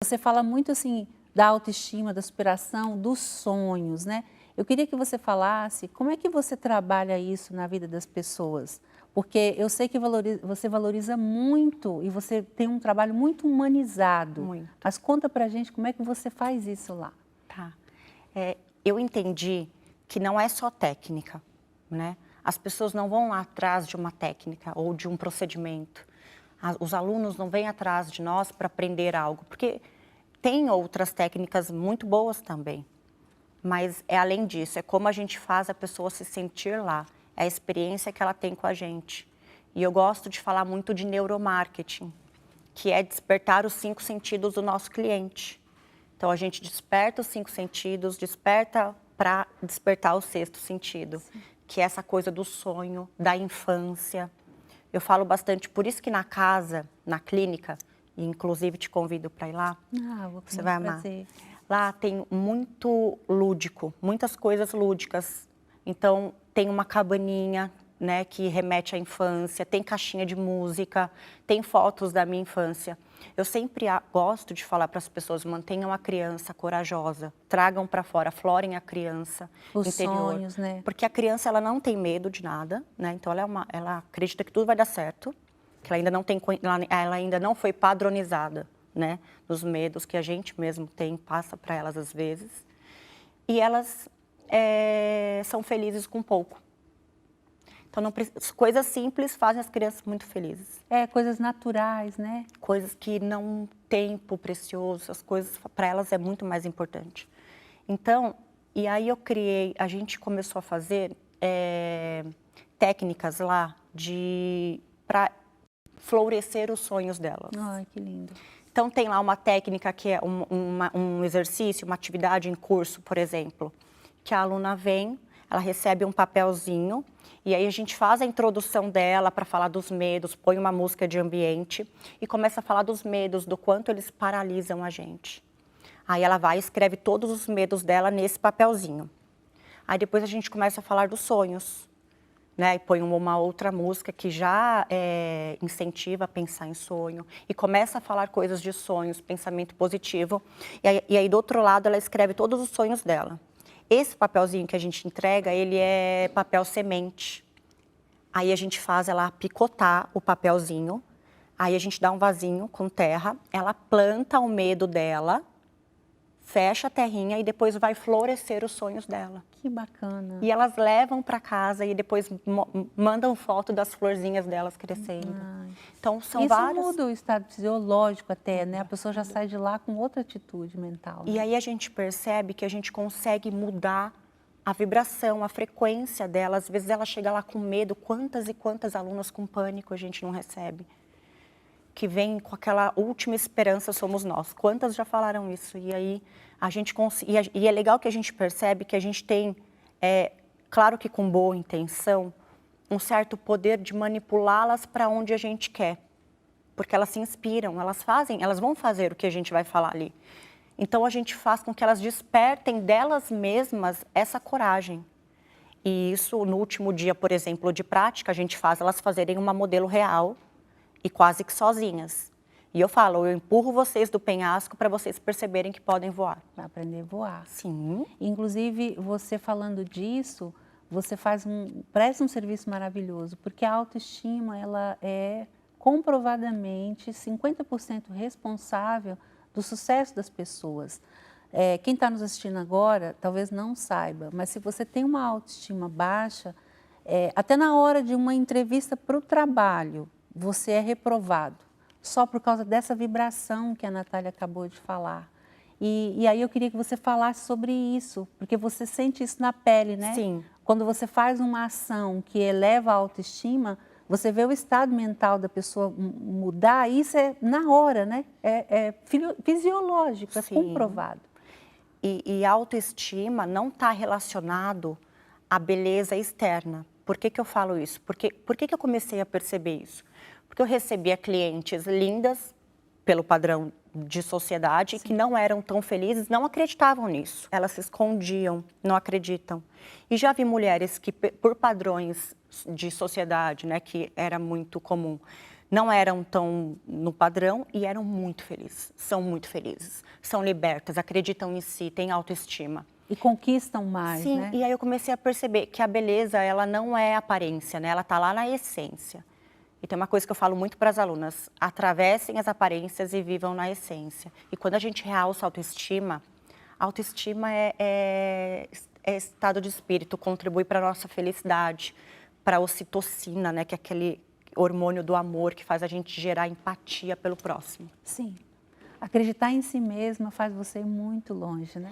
Você fala muito assim da autoestima, da superação, dos sonhos, né? Eu queria que você falasse como é que você trabalha isso na vida das pessoas, porque eu sei que você valoriza muito e você tem um trabalho muito humanizado, Muito. mas conta pra gente como é que você faz isso lá. Tá. Eu entendi que não é só técnica, né? As pessoas não vão lá atrás de uma técnica ou de um procedimento. Os alunos não vêm atrás de nós para aprender algo, porque tem outras técnicas muito boas também. Mas é além disso, é como a gente faz a pessoa se sentir lá, é a experiência que ela tem com a gente. E eu gosto de falar muito de neuromarketing, que é despertar os 5 sentidos do nosso cliente. Então, a gente desperta os 5 sentidos, desperta para despertar o 6º sentido, que é essa coisa do sonho, da infância. Eu falo bastante, por isso que na casa, na clínica, e inclusive te convido para ir lá, Vou com você muito vai amar. prazer. Lá tem muito lúdico, muitas coisas lúdicas. Então, tem uma cabaninha, né, que remete à infância, tem caixinha de música, tem fotos da minha infância. Eu sempre gosto de falar para as pessoas, mantenham a criança corajosa, tragam para fora, aflorem a criança Os interior. sonhos, né? Porque a criança, ela não tem medo de nada, né? Então, ela acredita que tudo vai dar certo, que ela ainda não tem, ela ainda não foi padronizada, né? Dos medos que a gente mesmo tem, passa para elas às vezes. E elas são felizes com pouco. Então, coisas simples fazem as crianças muito felizes. Coisas naturais, né? Coisas que não tempo precioso, as coisas para elas é muito mais importante. Então, e aí a gente começou a fazer técnicas lá para florescer os sonhos delas. Ai, que lindo. Então, tem lá uma técnica que é um exercício, uma atividade em curso, por exemplo, que a aluna vem, ela recebe um papelzinho, e aí a gente faz a introdução dela para falar dos medos, põe uma música de ambiente e começa a falar dos medos, do quanto eles paralisam a gente. Aí ela vai e escreve todos os medos dela nesse papelzinho. Aí depois a gente começa a falar dos sonhos, né? E põe uma outra música que já incentiva a pensar em sonho e começa a falar coisas de sonhos, pensamento positivo. E aí do outro lado ela escreve todos os sonhos dela. Esse papelzinho que a gente entrega, ele é papel semente. Aí a gente faz ela picotar o papelzinho, aí a gente dá um vasinho com terra, ela planta o medo dela, fecha a terrinha e depois vai florescer os sonhos dela. Que bacana. E elas levam para casa e depois mandam foto das florzinhas delas crescendo. Então, são Isso vários. muda o estado fisiológico até, né? A pessoa já sai de lá com outra atitude mental. E Né? aí a gente percebe que a gente consegue mudar a vibração, a frequência dela. Às vezes ela chega lá com medo, quantas e quantas alunas com pânico a gente não recebe. Que vem com aquela última esperança somos nós. Quantas já falaram isso? E aí a gente e é legal que a gente percebe que a gente tem, claro que com boa intenção, um certo poder de manipulá-las para onde a gente quer. Porque elas se inspiram, elas vão fazer o que a gente vai falar ali. Então a gente faz com que elas despertem delas mesmas essa coragem. E isso no último dia, por exemplo, de prática, a gente faz elas fazerem uma modelo real e quase que sozinhas. E eu falo, eu empurro vocês do penhasco para vocês perceberem que podem voar. Para aprender a voar. Sim. Inclusive, você falando disso, você presta um serviço maravilhoso, porque a autoestima, ela é comprovadamente 50% responsável do sucesso das pessoas. Quem está nos assistindo agora, talvez não saiba, mas se você tem uma autoestima baixa, até na hora de uma entrevista para o trabalho, você é reprovado, só por causa dessa vibração que a Natália acabou de falar. E aí eu queria que você falasse sobre isso, porque você sente isso na pele, né? Sim. Quando você faz uma ação que eleva a autoestima, você vê o estado mental da pessoa mudar, e isso é na hora, né? É fisiológico, é Sim. comprovado. E a autoestima não está relacionado à beleza externa. Por que eu falo isso? Por que eu comecei a perceber isso? Porque eu recebia clientes lindas, pelo padrão de sociedade, que não eram tão felizes, não acreditavam nisso. Elas se escondiam, não acreditam. E já vi mulheres que, por padrões de sociedade, né, que era muito comum, não eram tão no padrão e eram muito felizes, são libertas, acreditam em si, têm autoestima. E conquistam mais, Sim, né? e aí eu comecei a perceber que a beleza, ela não é aparência, né? Ela tá lá na essência. E tem uma coisa que eu falo muito para as alunas, atravessem as aparências e vivam na essência. E quando a gente realça a autoestima é estado de espírito, contribui para a nossa felicidade, para a ocitocina, né? Que é aquele hormônio do amor que faz a gente gerar empatia pelo próximo. Sim. Acreditar em si mesma faz você ir muito longe, né?